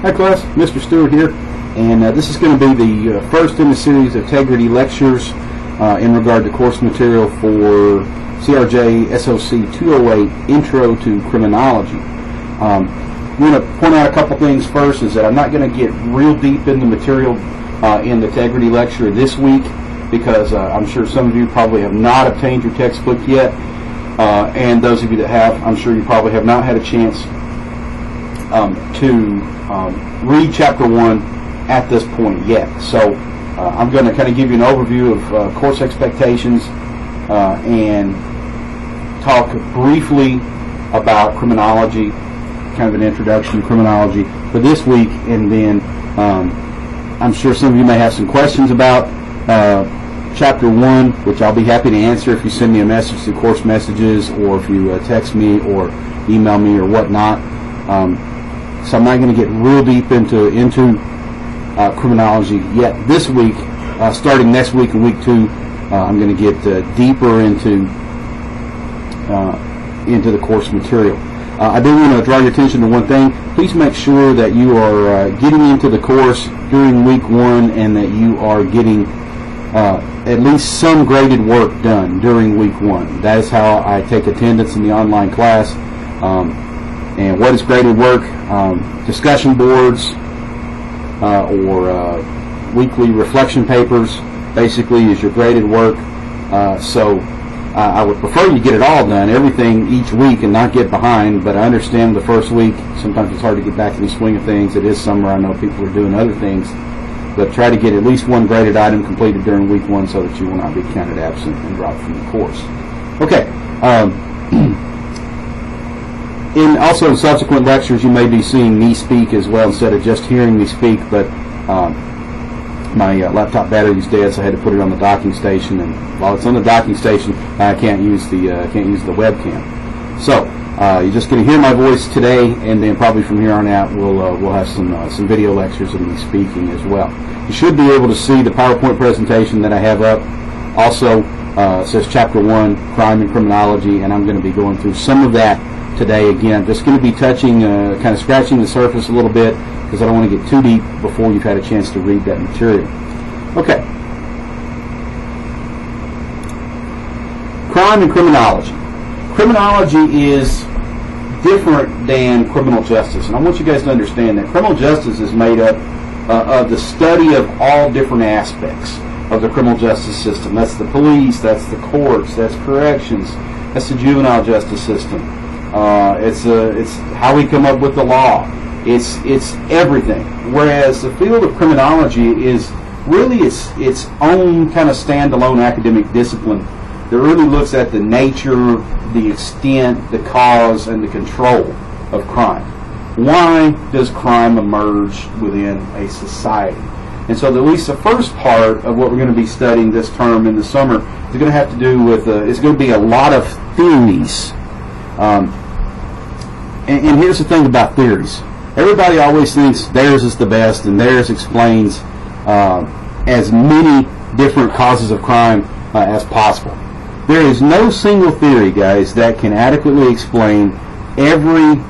Hi class, Mr. Stewart here, and this is going to be the first in the series of Integrity lectures in regard to course material for CRJ SOC 208 Intro to Criminology. I'm going to point out a couple things first, is that I'm not going to get real deep in the material in the Integrity lecture this week, because I'm sure some of you probably have not obtained your textbook yet, and those of you that have, I'm sure you probably have not had a chance to read Chapter 1 at this point yet. So I'm going to kind of give you an overview of course expectations and talk briefly about criminology, kind of an introduction to criminology for this week, and then I'm sure some of you may have some questions about Chapter 1, which I'll be happy to answer if you send me a message through course messages, or if you text me or email me or whatnot. So I'm not going to get real deep into criminology yet this week. Starting next week in week 2, I'm going to get deeper into the course material. I do want to draw your attention to one thing. Please make sure that you are getting into the course during week 1, and that you are getting at least some graded work done during week 1. That is how I take attendance in the online class. And what is graded work? Discussion boards or weekly reflection papers, basically, is your graded work. So I would prefer you get it all done, everything each week, and not get behind. But I understand the first week, sometimes it's hard to get back in the swing of things. It is summer. I know people are doing other things. But try to get at least one graded item completed during week 1 so that you will not be counted absent and dropped from the course. Okay. Also in subsequent lectures, you may be seeing me speak as well instead of just hearing me speak, but my laptop battery is dead, so I had to put it on the docking station, and while it's on the docking station, I can't use the webcam. So you're just going to hear my voice today, and then probably from here on out we'll have some video lectures of me speaking as well. You should be able to see the PowerPoint presentation that I have up. Also, it says Chapter 1, Crime and Criminology, and I'm going to be going through some of that today. Again, just going to be touching, kind of scratching the surface a little bit, because I don't want to get too deep before you've had a chance to read that material. Okay. Crime and criminology. Criminology is different than criminal justice, and I want you guys to understand that criminal justice is made up of the study of all different aspects of the criminal justice system. That's the police, that's the courts, that's corrections, that's the juvenile justice system. It's how we come up with the law. It's everything. Whereas the field of criminology is really its own kind of standalone academic discipline that really looks at the nature, the extent, the cause, and the control of crime. Why does crime emerge within a society? And so at least the first part of what we're going to be studying this term in the summer is going to have to do with, it's going to be a lot of theories. And here's the thing about theories. Everybody always thinks theirs is the best, and theirs explains as many different causes of crime as possible. There is no single theory, guys, that can adequately explain every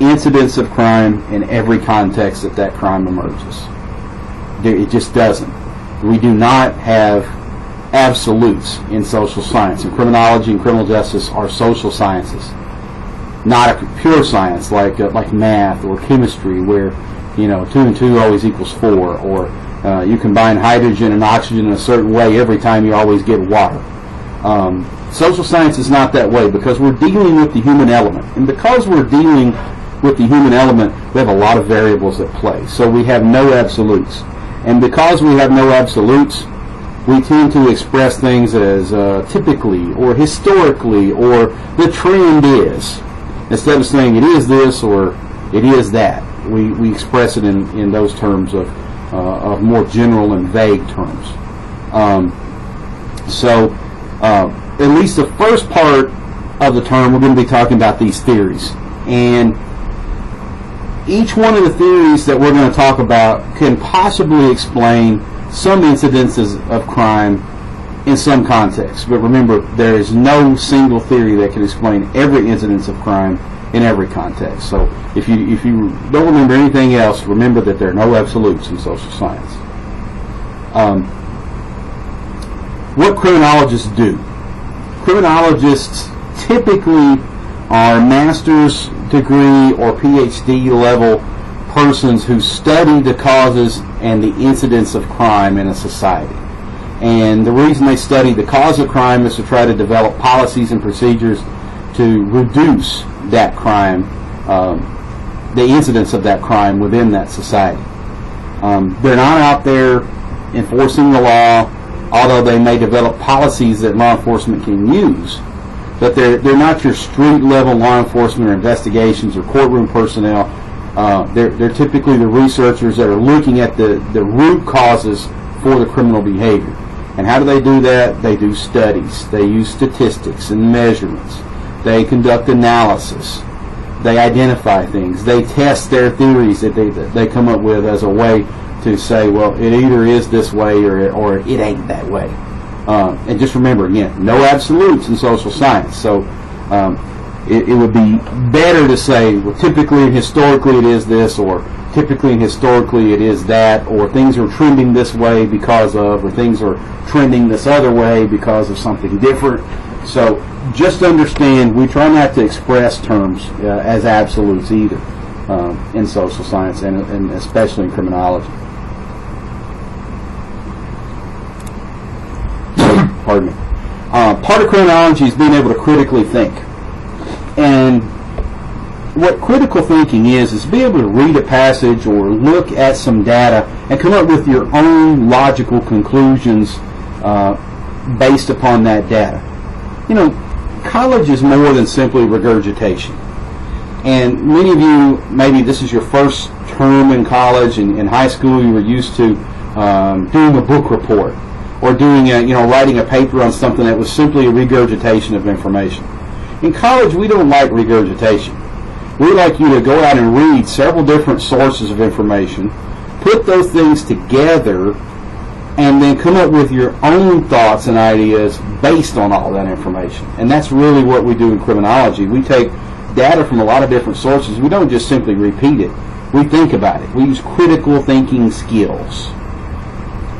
incidence of crime in every context that crime emerges. It just doesn't. We do not have absolutes in social science, and criminology and criminal justice are social sciences, not a pure science like math or chemistry, where 2 and 2 always equals 4, or you combine hydrogen and oxygen in a certain way every time you always get water. Social science is not that way, because we're dealing with the human element, and because we're dealing with the human element, we have a lot of variables at play. So we have no absolutes, and because we have no absolutes, we tend to express things as typically or historically, or the trend is. Instead of saying it is this or it is that, we express it in those terms of more general and vague terms. So at least the first part of the term, we're going to be talking about these theories. And each one of the theories that we're going to talk about can possibly explain some incidences of crime in some context. But remember, there is no single theory that can explain every incidence of crime in every context. So if you don't remember anything else, remember that there are no absolutes in social science. What criminologists do. Criminologists typically are master's degree or PhD level persons who study the causes and the incidence of crime in a society. And the reason they study the cause of crime is to try to develop policies and procedures to reduce that crime, the incidence of that crime within that society. They're not out there enforcing the law, although they may develop policies that law enforcement can use. But they're not your street level law enforcement or investigations or courtroom personnel. They're typically the researchers that are looking at the root causes for the criminal behavior. And how do they do that? They do studies. They use statistics and measurements. They conduct analysis. They identify things. They test their theories that they come up with as a way to say, well, it either is this way or it ain't that way. And just remember, again, no absolutes in social science. So it would be better to say, well, typically and historically it is this, or typically and historically it is that, or things are trending this way because of, or things are trending this other way because of something different. So just understand, we try not to express terms as absolutes either in social science and especially in criminology. Pardon me. Part of criminology is being able to critically think. And what critical thinking is being able to read a passage or look at some data and come up with your own logical conclusions based upon that data. You know, college is more than simply regurgitation. And many of you, maybe this is your first term in college, and in high school you were used to doing a book report or doing writing a paper on something that was simply a regurgitation of information. In college, we don't like regurgitation. We like you to go out and read several different sources of information, put those things together, and then come up with your own thoughts and ideas based on all that information. And that's really what we do in criminology. We take data from a lot of different sources. We don't just simply repeat it. We think about it. We use critical thinking skills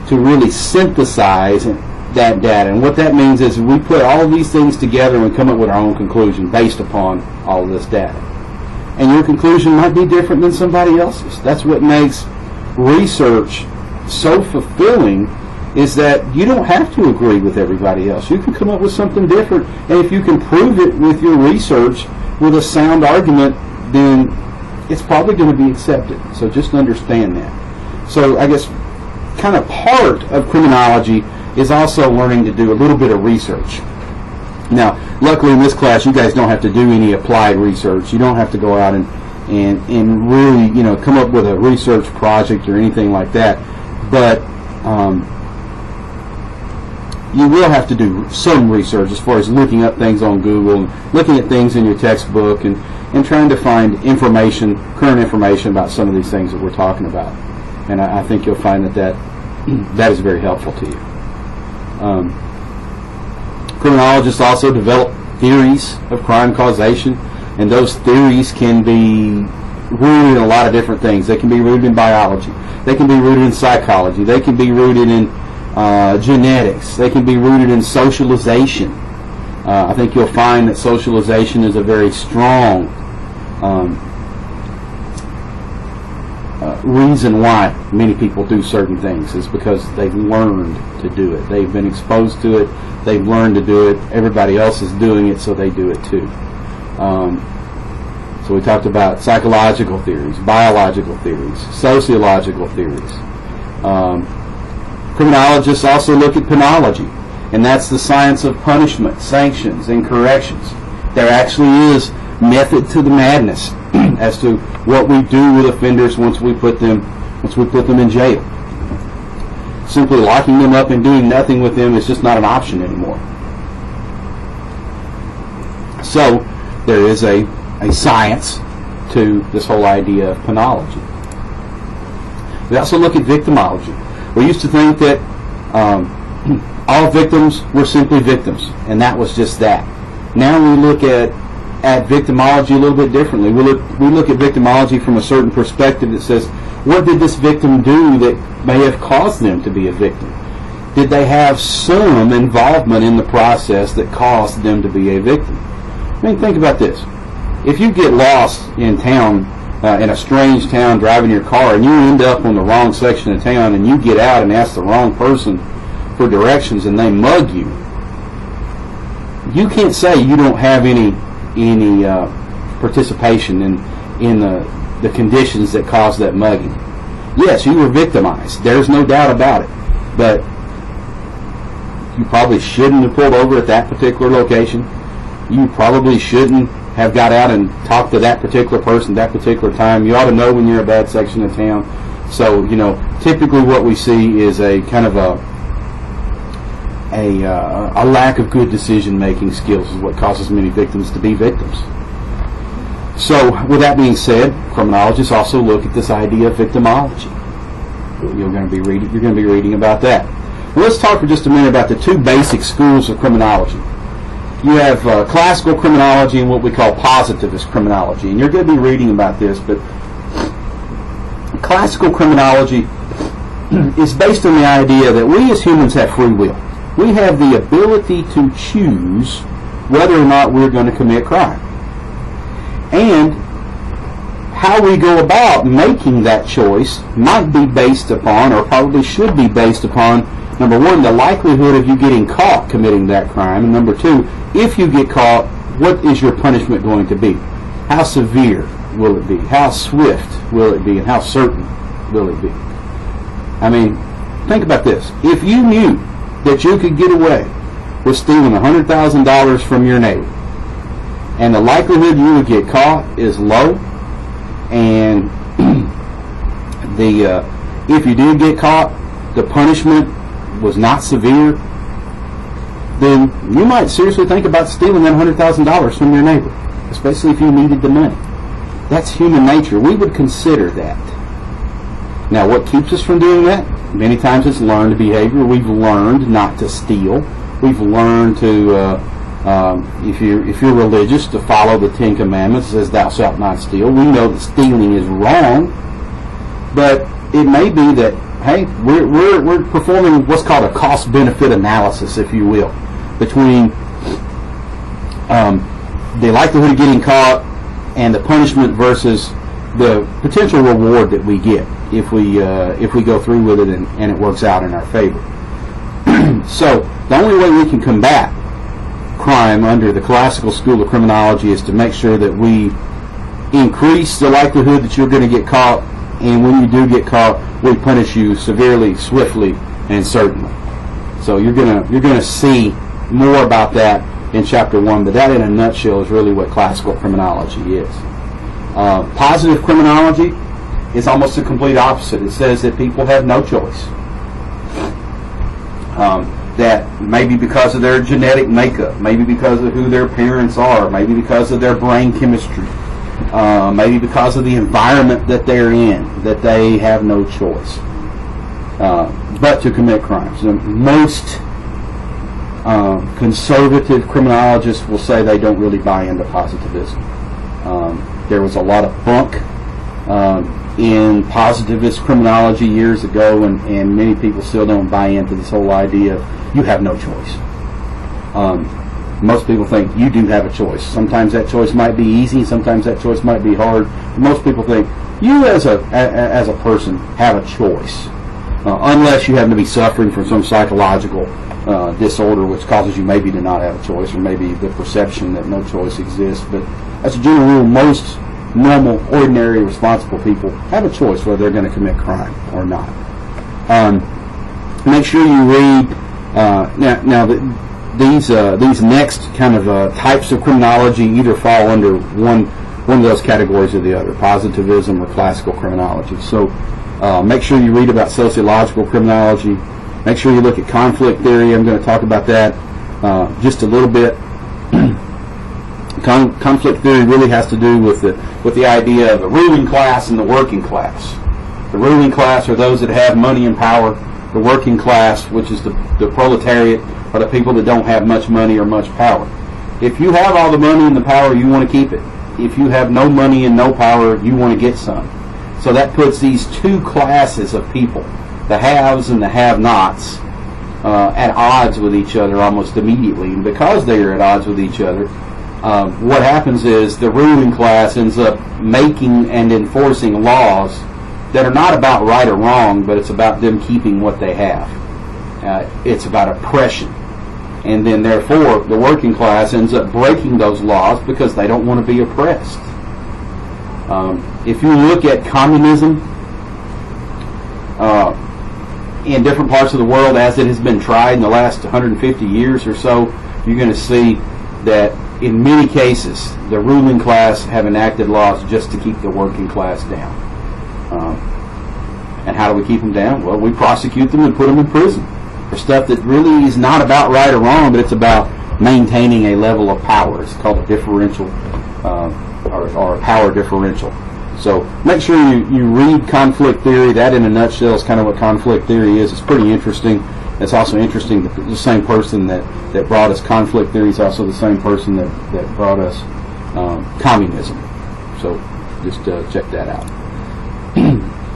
to really synthesize that data. And what that means is we put all of these things together and come up with our own conclusion based upon all of this data. And your conclusion might be different than somebody else's. That's what makes research so fulfilling, is that you don't have to agree with everybody else. You can come up with something different, and if you can prove it with your research with a sound argument, then it's probably going to be accepted. So just understand that. So I guess kind of part of criminology is also learning to do a little bit of research. Now, luckily in this class, you guys don't have to do any applied research. You don't have to go out and really, come up with a research project or anything like that. But you will have to do some research as far as looking up things on Google, looking at things in your textbook, and trying to find current information about some of these things that we're talking about. And I think you'll find that is very helpful to you. Criminologists also develop theories of crime causation, and those theories can be rooted in a lot of different things. They can be rooted in biology. They can be rooted in psychology. They can be rooted in genetics. They can be rooted in socialization. I think you'll find that socialization is a very strong reason why many people do certain things, is because they've learned to do it. They've been exposed to it. They've learned to do it. Everybody else is doing it, so they do it too. So we talked about psychological theories, biological theories, sociological theories. Criminologists also look at penology, and that's the science of punishment, sanctions, and corrections. There actually is method to the madness as to what we do with offenders once we put them in jail. Simply locking them up and doing nothing with them is just not an option anymore. So there is a science to this whole idea of penology. We also look at victimology. We used to think that all victims were simply victims, and that was just that. Now we look at at victimology a little bit differently. We look at victimology from a certain perspective that says, what did this victim do that may have caused them to be a victim? Did they have some involvement in the process that caused them to be a victim? I mean, think about this. If you get lost in town, in a strange town, driving your car, and you end up on the wrong section of town, and you get out and ask the wrong person for directions, and they mug you, you can't say you don't have any participation in the conditions that caused that mugging. Yes, you were victimized. There's no doubt about it. But you probably shouldn't have pulled over at that particular location. You probably shouldn't have got out and talked to that particular person that particular time. You ought to know when you're in a bad section of town. So, typically what we see is a kind of a lack of good decision-making skills is what causes many victims to be victims. So, with that being said, criminologists also look at this idea of victimology. You're going to be reading about that. Well, let's talk for just a minute about the two basic schools of criminology. You have classical criminology and what we call positivist criminology, and you're going to be reading about this. But classical criminology is based on the idea that we as humans have free will. We have the ability to choose whether or not we're going to commit crime. And how we go about making that choice might be based upon, or probably should be based upon, number one, the likelihood of you getting caught committing that crime, and number two, if you get caught, what is your punishment going to be? How severe will it be? How swift will it be? And how certain will it be? I mean, think about this. If you knew that you could get away with stealing $100,000 from your neighbor, and the likelihood you would get caught is low, and if you did get caught, the punishment was not severe, then you might seriously think about stealing that $100,000 from your neighbor, especially if you needed the money. That's human nature. We would consider that. Now, what keeps us from doing that? Many times it's learned behavior. We've learned not to steal. We've learned to, if you're religious, to follow the Ten Commandments. It says, "Thou shalt not steal." We know that stealing is wrong, but it may be that, hey, we're performing what's called a cost-benefit analysis, if you will, between the likelihood of getting caught and the punishment versus the potential reward that we get if we go through with it and it works out in our favor. So the only way we can combat crime under the classical school of criminology is to make sure that we increase the likelihood that you're going to get caught, and when you do get caught, we punish you severely, swiftly, and certainly. So you're gonna see more about that in chapter 1, but that in a nutshell is really what classical criminology is. Positive criminology is almost the complete opposite. It says that people have no choice. That maybe because of their genetic makeup, maybe because of who their parents are, maybe because of their brain chemistry, maybe because of the environment that they're in, that they have no choice but to commit crimes. Most conservative criminologists will say they don't really buy into positivism. There was a lot of bunk in positivist criminology years ago, and many people still don't buy into this whole idea of you have no choice. Most people think you do have a choice. Sometimes that choice might be easy, sometimes that choice might be hard. Most people think you as a person have a choice, unless you happen to be suffering from some psychological disorder which causes you maybe to not have a choice, or maybe the perception that no choice exists. But as a general rule, most normal, ordinary, responsible people have a choice whether they're going to commit crime or not. Make sure you read these next kind of types of criminology either fall under one of those categories or the other, positivism or classical criminology. So make sure you read about sociological criminology. Make sure you look at conflict theory. I'm going to talk about that just a little bit. Conflict theory really has to do with the idea of the ruling class and the working class. The ruling class are those that have money and power. The working class, which is the proletariat, are the people that don't have much money or much power. If you have all the money and the power, you want to keep it. If you have no money and no power, you want to get some. So that puts these two classes of people, the haves and the have-nots, at odds with each other almost immediately. And because they are at odds with each other, what happens is the ruling class ends up making and enforcing laws that are not about right or wrong, but it's about them keeping what they have. It's about oppression. And then therefore the working class ends up breaking those laws because they don't want to be oppressed. If you look at communism in different parts of the world as it has been tried in the last 150 years or so, you're going to see that in many cases the ruling class have enacted laws just to keep the working class down. And how do we keep them down? Well, we prosecute them and put them in prison for stuff that really is not about right or wrong, but it's about maintaining a level of power. It's called a differential, or a power differential. So make sure you read conflict theory. That in a nutshell is kind of what conflict theory is. It's pretty interesting. It's also interesting that the same person that brought us conflict theory is also the same person that brought us communism. So just check that out.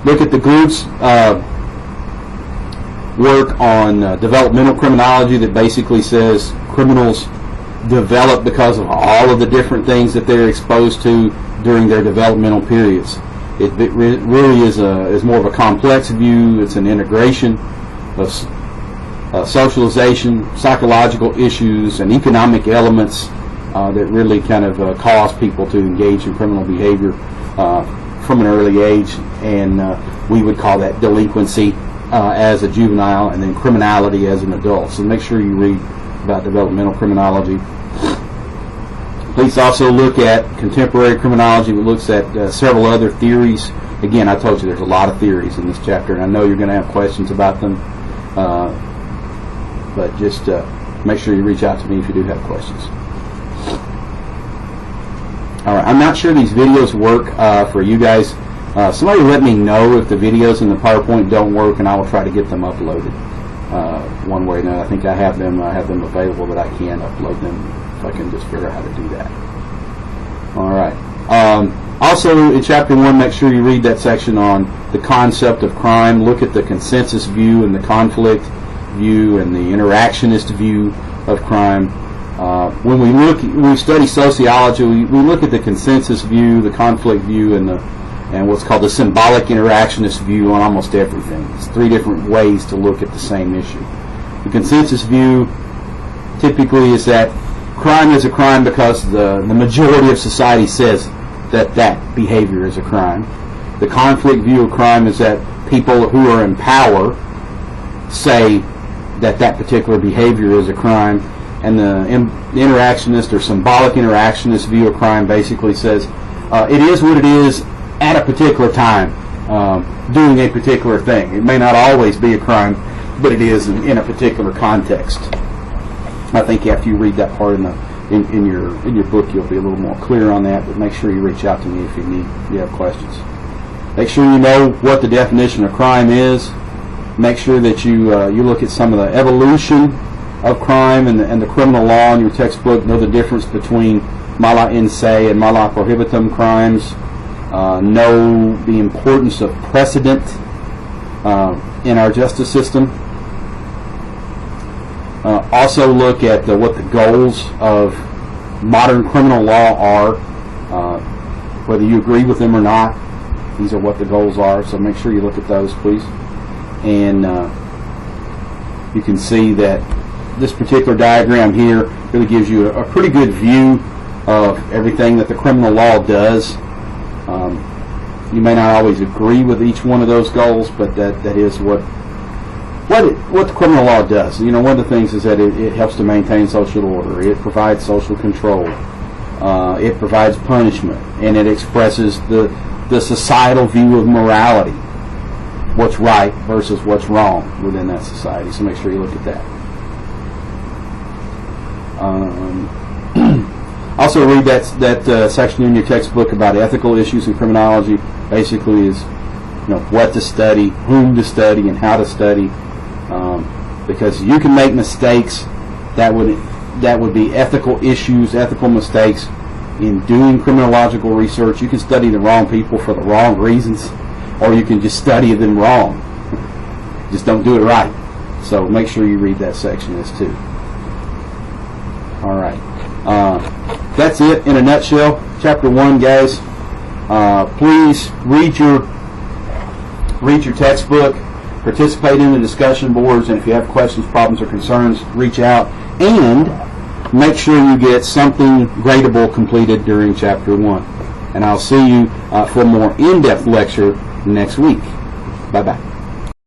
Look at the group's work on developmental criminology that basically says criminals develop because of all of the different things that they're exposed to during their developmental periods. It really is more of a complex view. It's an integration of socialization, psychological issues, and economic elements that really kind of cause people to engage in criminal behavior from an early age, and we would call that delinquency as a juvenile, and then criminality as an adult. So make sure you read about developmental criminology. Please also look at contemporary criminology, which looks at several other theories. Again, I told you there's a lot of theories in this chapter, and I know you're going to have questions about them, but just make sure you reach out to me if you do have questions. All right, I'm not sure these videos work for you guys. Somebody let me know if the videos in the PowerPoint don't work, and I will try to get them uploaded one way or another. I think I have them available that I can upload them if I can just figure out how to do that. All right. Also, in Chapter 1, make sure you read that section on the concept of crime. Look at the consensus view and the conflict view and the interactionist view of crime. When we study sociology, we look at the consensus view, the conflict view, and what's called the symbolic interactionist view on almost everything. It's three different ways to look at the same issue. The consensus view typically is that crime is a crime because the majority of society says that behavior is a crime. The conflict view of crime is that people who are in power say that particular behavior is a crime. And the interactionist or symbolic interactionist view of crime basically says it is what it is at a particular time, doing a particular thing. It may not always be a crime, but it is in a particular context. I think after you read that part in your book, you'll be a little more clear on that. But make sure you reach out to me if you have questions. Make sure you know what the definition of crime is. Make sure that you look at some of the evolution of crime and the criminal law in your textbook. Know the difference between mala in se and mala prohibitum crimes. Know the importance of precedent in our justice system. Also look at what the goals of modern criminal law are, whether you agree with them or not. These are what the goals are, so make sure you look at those, please. And you can see that this particular diagram here really gives you a pretty good view of everything that the criminal law does. You may not always agree with each one of those goals, but that is what the criminal law does. You know, one of the things is that it helps to maintain social order. It provides social control. It provides punishment, and it expresses the societal view of morality, what's right versus what's wrong within that society. So make sure you look at that. Also read that section in your textbook about ethical issues in criminology. Basically is what to study, whom to study, and how to study. Because you can make mistakes that would that would be ethical issues, ethical mistakes in doing criminological research. You can study the wrong people for the wrong reasons, or you can just study them wrong. Just don't do it right. So make sure you read that section as too. All right. That's it in a nutshell. Chapter 1, guys. Please read your textbook, participate in the discussion boards, and if you have questions, problems, or concerns, reach out, and make sure you get something gradable completed during Chapter 1. And I'll see you for a more in-depth lecture next week. Bye-bye.